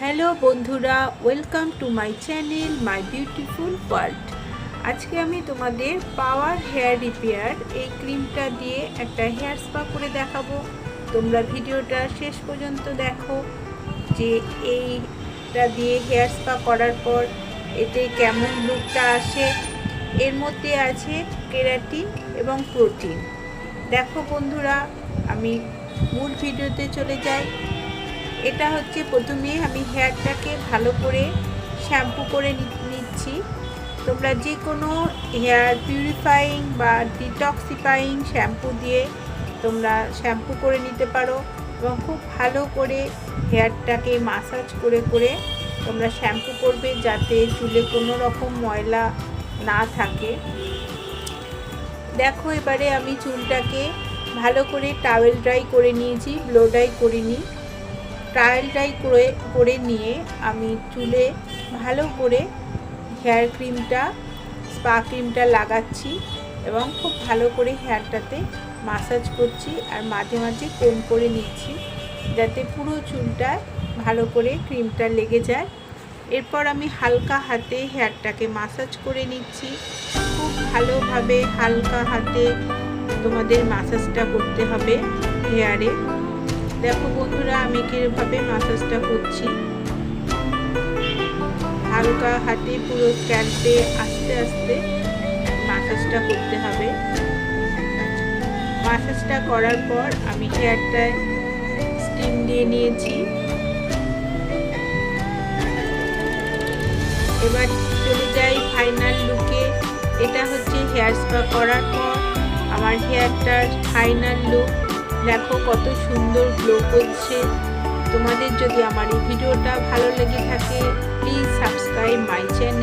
Hello বন্ধুরা, welcome to my channel my beautiful world. আজকে আমি তোমাদের পাওয়ার হেয়ার রিপেয়ার এই ক্রিমটা দিয়ে একটা হেয়ার স্পা করে দেখাবো। তোমরা ভিডিওটা শেষ পর্যন্ত দেখো যে এইটা দিয়ে হেয়ার স্পা করার পর এতে কেমন লুকটা আসে। এর মধ্যে আছে কেরাটিন এবং প্রোটিন। দেখো বন্ধুরা, আমি মূল ভিডিওতে চলে যাই। এটা হচ্ছে প্রথমে আমি হেয়ারটাকে ভালো করে শ্যাম্পু করে নিচ্ছি। তোমরা যে কোনো হেয়ার পিউরিফাইং বা ডিটক্সিফাইং শ্যাম্পু দিয়ে তোমরা শ্যাম্পু করে নিতে পারো এবং খুব ভালো করে হেয়ারটাকে মাসাজ করে করে তোমরা শ্যাম্পু করবে, যাতে চুলে কোনো রকম ময়লা না থাকে। দেখো, এবারে আমি চুলটাকে ভালো করে টাওয়েল ড্রাই করে নিয়েছি, ব্লো ড্রাই করিনি। টাওয়েল ড্রাই করে নিয়ে আমি চুলে ভালো করে হেয়ার ক্রিমটা, স্পা ক্রিমটা লাগাচ্ছি এবং খুব ভালো করে হেয়ারটাতে মাসাজ করছি আর মাঝে মাঝে কোম করে নিচ্ছি, যাতে পুরো চুলটা ভালো করে ক্রিমটা লেগে যায়। এরপর আমি হালকা হাতে হেয়ারটাকে মাসাজ করে নিচ্ছি। খুব ভালোভাবে হালকা হাতে তোমাদের মাসাজটা করতে হবে হেয়ারে। দেখো বন্ধুরা, আমি কিভাবে মাসাজটা করছি। হালকা হাতে পুরো স্ক্যাল্পে আস্তে আস্তে মাসাজটা করতে হবে। মাসাজটা করার পর আমি হেয়ারটায় স্টিম দিয়ে নিয়েছি। এবার চলে যাই ফাইনাল লুকে। এটা হচ্ছে হেয়ার স্পা করার পর আমার হেয়ারটার ফাইনাল লুক। দেখো কত সুন্দর গ্লো করছে। তোমাদের যদি আমার এই ভিডিওটা ভালো লেগে থাকে, প্লিজ সাবস্ক্রাইব মাই চ্যানেল।